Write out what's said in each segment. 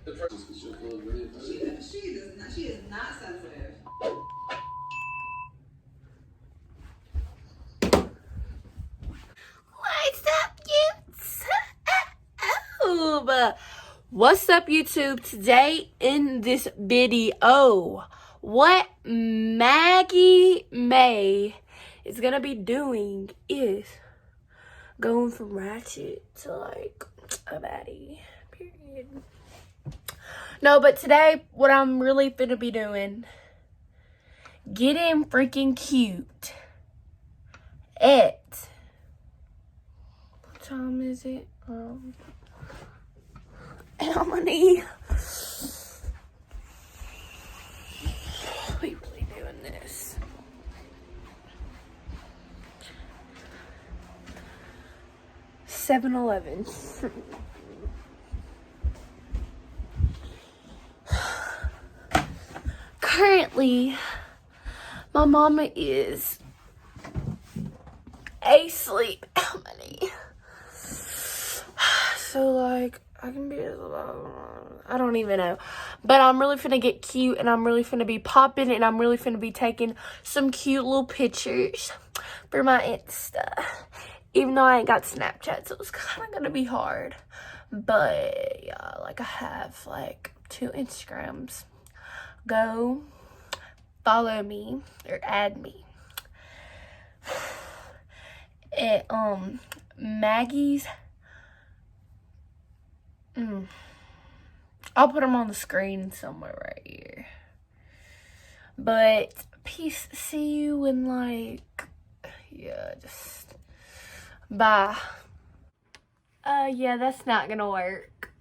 the person. She is not sensitive. What's up, YouTube? Today in this video, what Maggie May is gonna be doing is going from ratchet to like a baddie, period. No, but today what I'm really gonna be doing, getting freaking cute at, what time is it? How many? We really doing this. $7-Eleven. Currently, my mama is asleep. How many? So like, I can be, I don't even know. But I'm really finna get cute, and I'm really finna be popping, and I'm really finna be taking some cute little pictures for my Insta. Even though I ain't got Snapchat, so it's kind of gonna be hard. But yeah, like I have like 2 Instagrams. Go follow me or add me at Maggie's. I'll put them on the screen somewhere right here. But peace. See you in like, yeah, just bye. Yeah, that's not gonna work.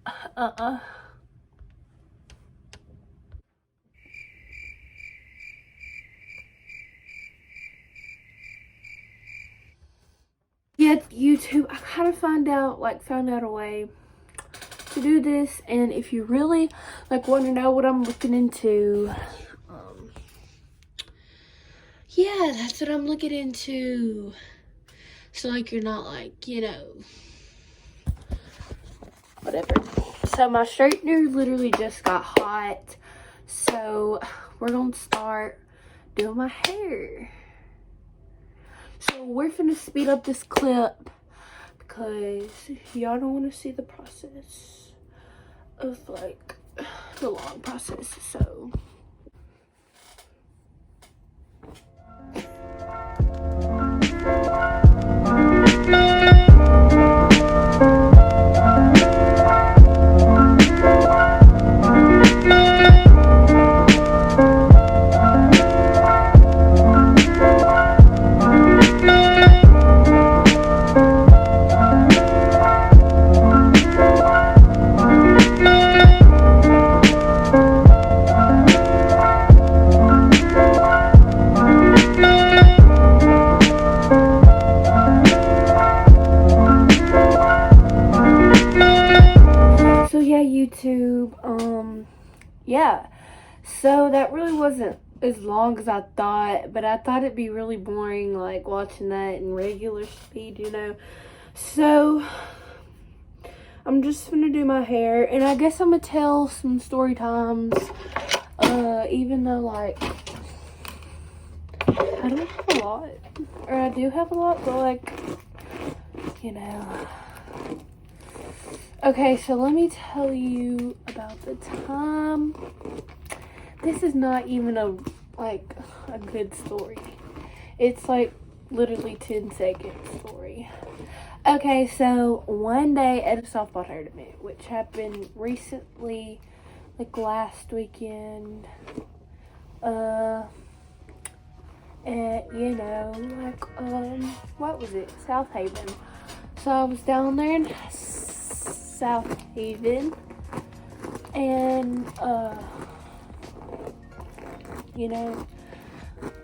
Yeah, YouTube, I kind of found out a way to do this, and if you really like want to know what I'm looking into, yeah, that's what I'm looking into. So like, you're not like, you know, whatever. So my straightener literally just got hot, so we're gonna start doing my hair. So we're finna speed up this clip because y'all don't want to see the process of like the long process. So YouTube, yeah, so that really wasn't as long as I thought, but I thought it'd be really boring like watching that in regular speed, you know. So I'm just gonna do my hair, and I guess I'm gonna tell some story times, even though like I don't have a lot, or I do have a lot, but like, you know. Okay, so let me tell you about the time. This is not even a good story. It's like literally 10-second story. Okay, so one day at a softball tournament, which happened recently, like last weekend, at, you know, like, what was it? South Haven. So I was down there in South Haven, and you know,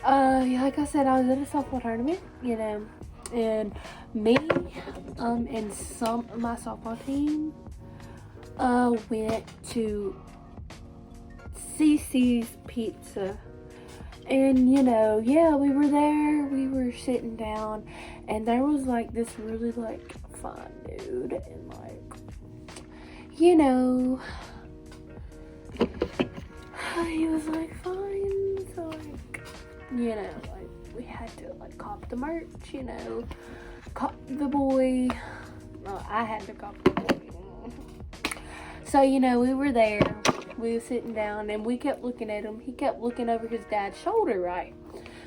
like I said, I was at a softball tournament, you know, and me and some of my softball team went to Thxs Pizza, and you know, yeah, we were there, we were sitting down, and there was like this really like fun dude, and like, you know, was like, fine. So, like, you know, like, we had to, like, cop the merch, you know, cop the boy. Well, I had to cop the boy. So, you know, we were there. We were sitting down, and we kept looking at him. He kept looking over his dad's shoulder, right?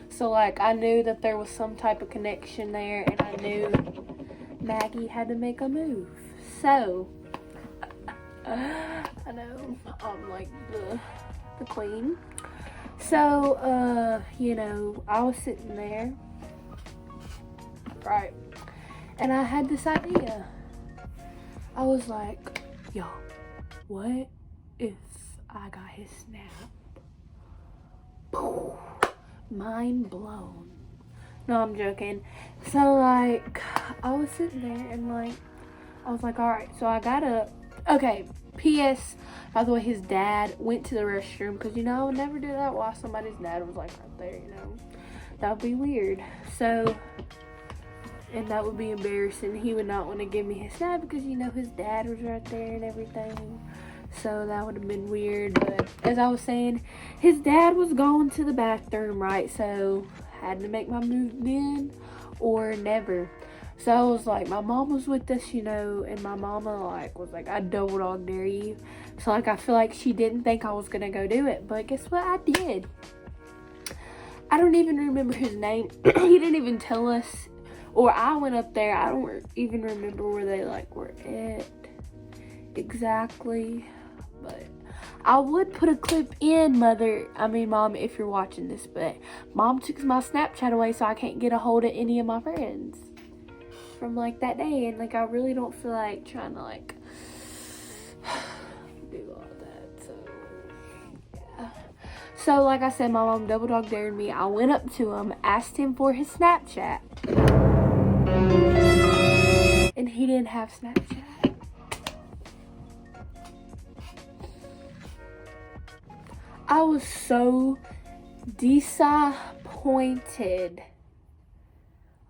So, like, I knew that there was some type of connection there, and I knew Maggie had to make a move. So, I know I'm like the queen. So, you know, I was sitting there, right, and I had this idea. I was like, yo, what if I got his snap? Mind blown. No, I'm joking. So, like, I was sitting there and, like, I was like, alright, so I got up. Okay, P.S. By the way, his dad went to the restroom because, you know, I would never do that while somebody's dad was, like, right there, you know. That would be weird. So, and that would be embarrassing. He would not want to give me his snap because, you know, his dad was right there and everything. So that would have been weird. But as I was saying, his dad was going to the bathroom, right? So had to make my move then or never. So I was like, my mom was with us, you know, and my mama like was like, I double dog dare you. So like I feel like she didn't think I was gonna go do it, but guess what? I did. I don't even remember his name. He didn't even tell us. Or I went up there. I don't even remember where they like were at exactly. But I would put a clip in, Mom, if you're watching this. But Mom took my Snapchat away, so I can't get a hold of any of my friends from like that day. And like I really don't feel like trying to like do all that. So yeah. So like I said, my mom double dog dared me. I went up to him, asked him for his Snapchat, and he didn't have Snapchat. I was so disappointed.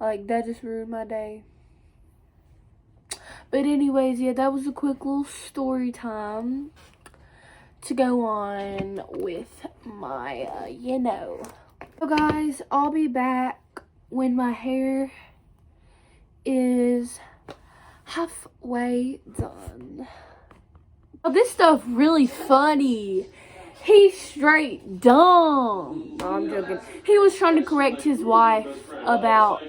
Like, that just ruined my day. But anyways, yeah, that was a quick little story time to go on with my, you know. So guys, I'll be back when my hair is halfway done. Oh, this stuff really funny. He's straight dumb. No, I'm joking. He was trying to correct his wife about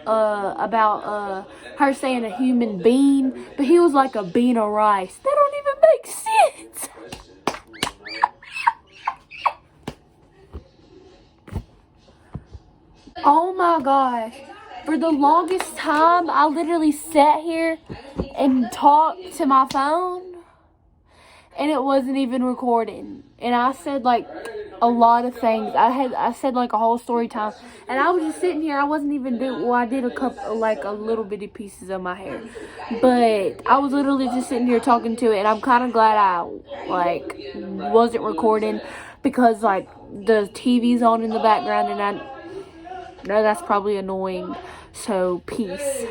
her saying a human being, but he was like a bean of rice. That don't even make sense. Oh my gosh. For the longest time, I literally sat here and talked to my phone, and it wasn't even recording. And I said like a lot of things. I said like a whole story time, and I was just sitting here. I wasn't even doing. Well, I did a couple, like a little bitty pieces of my hair, but I was literally just sitting here talking to it. And I'm kind of glad I like wasn't recording, because like the TV's on in the background, and I know that's probably annoying. So peace.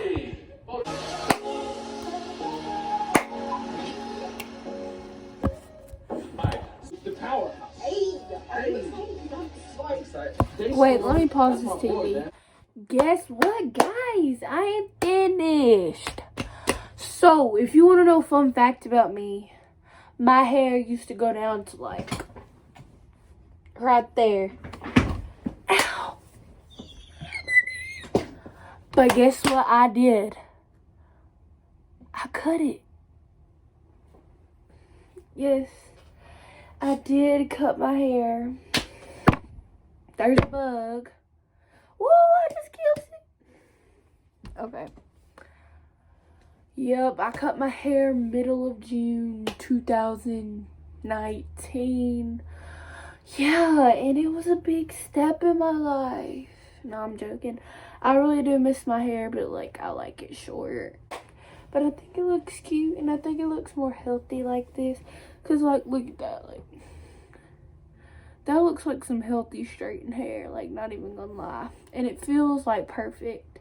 Wait, let me pause this TV. Guess what, guys? I am finished. So, if you want to know a fun fact about me, my hair used to go down to like right there. Ow. But guess what I did? I cut it. Yes, I did cut my hair. There's a bug. Whoa, I just killed it. Okay. Yep, I cut my hair middle of June 2019. Yeah, and it was a big step in my life. No, I'm joking. I really do miss my hair, but like I like it short. But I think it looks cute, and I think it looks more healthy like this. Cause like, look at that, like. That looks like some healthy straightened hair, like not even gonna lie. And it feels like perfect.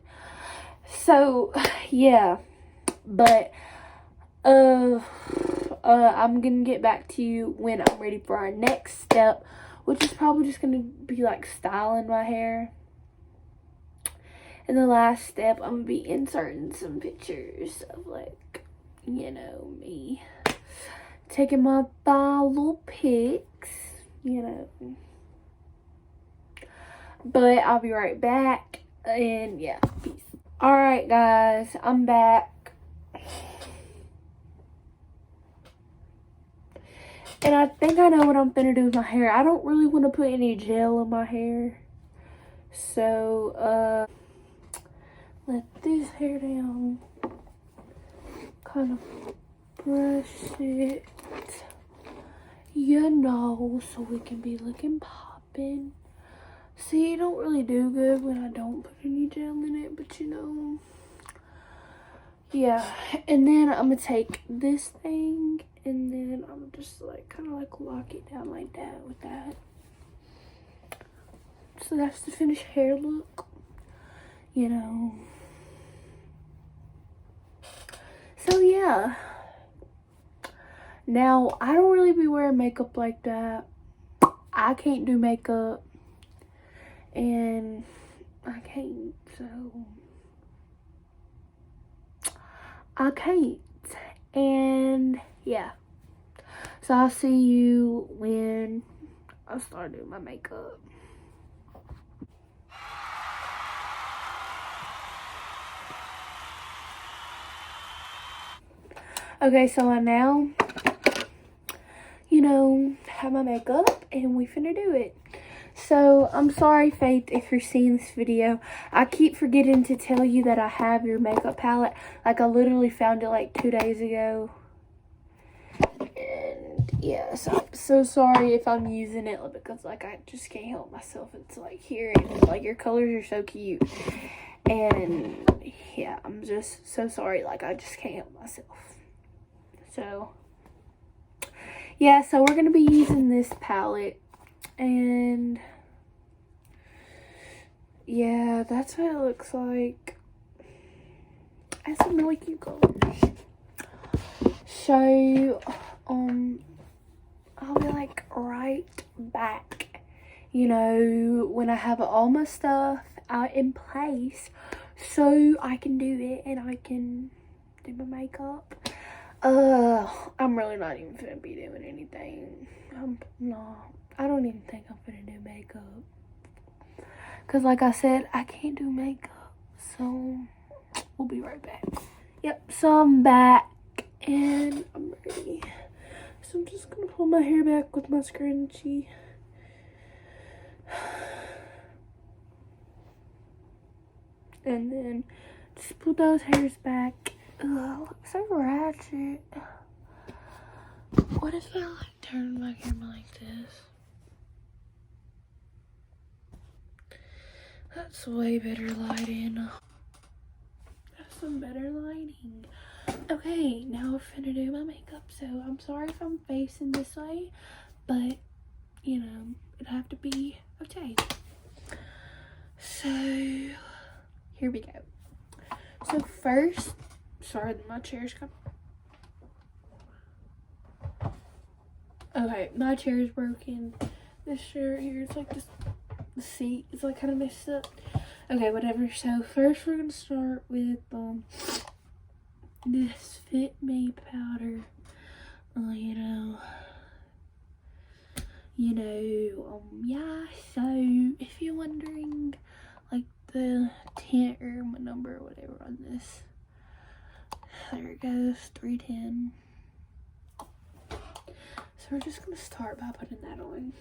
So, yeah. But, I'm gonna get back to you when I'm ready for our next step, which is probably just going to be like styling my hair. And the last step, I'm going to be inserting some pictures of like, you know, me taking my little pics, you know. But I'll be right back, and yeah, peace. Alright guys, I'm back. And I think I know what I'm gonna do with my hair. I don't really want to put any gel in my hair. So, let this hair down. Kind of brush it, you know, so we can be looking poppin'. See, it don't really do good when I don't put any gel in it, but you know. Yeah, and then I'm gonna take this thing, and then I'm just like, kind of like lock it down like that with that. So that's the finished hair look, you know. So yeah, now I don't really be wearing makeup like that. I can't do makeup, and I can't, so I can't. And yeah, so I'll see you when I start doing my makeup. Okay, so I now, you know, have my makeup, and we finna do it. So, I'm sorry, Faith, if you're seeing this video. I keep forgetting to tell you that I have your makeup palette. Like, I literally found it like 2 days ago. And, yeah, so I'm so sorry if I'm using it, because, like, I just can't help myself. It's, like, here, and, like, your colors are so cute. And, yeah, I'm just so sorry. Like, I just can't help myself. So, yeah, so we're going to be using this palette. And yeah, that's what it looks like. It has some really cute colors. So, I'll be like right back, you know, when I have all my stuff out in place, so I can do it and I can do my makeup. I'm really not even gonna be doing anything. No, I don't even think I'm gonna do makeup. Cause like I said, I can't do makeup. So, we'll be right back. Yep, so I'm back and I'm ready. So I'm just gonna pull my hair back with my scrunchie. And then just pull those hairs back. Ugh, looks so ratchet. What if I like turn my camera like this? That's way better lighting. That's some better lighting. Okay, now we're finna do my makeup. So I'm sorry if I'm facing this way, but you know, it'd have to be okay. So here we go. So first, sorry, my chair's coming. Okay, my chair is broken. This chair here is like this. The seat is like kind of messed up. Okay, whatever. So first, we're gonna start with this Fit Me powder. Yeah. So if you're wondering, like the tint or my number or whatever on this, there it goes, 310. So we're just gonna start by putting that on.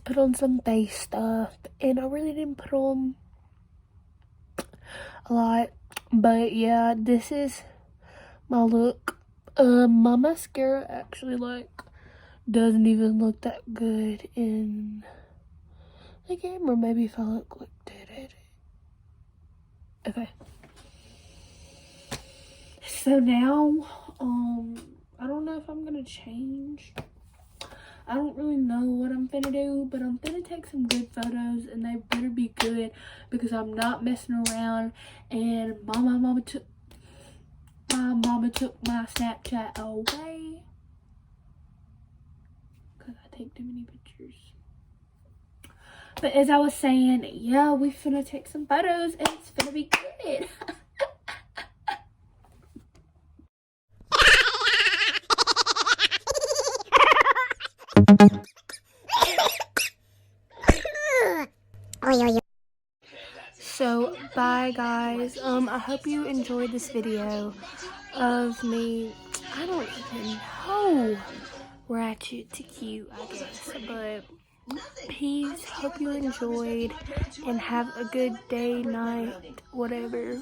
put on some face stuff, and I really didn't put on a lot. But yeah, this is my look. My mascara actually like doesn't even look that good in the camera. Maybe if I look like that. Okay. So now, I don't know if I'm gonna change. I don't really know what I'm finna do, but I'm finna take some good photos, and they better be good because I'm not messing around. And my mama took my Snapchat away because I take too many pictures. But as I was saying, yeah, we finna take some photos, and it's finna be good. So bye guys. I hope you enjoyed this video of me, I don't even know, ratchet to cute, I guess. But peace, hope you enjoyed, and have a good day, night, whatever.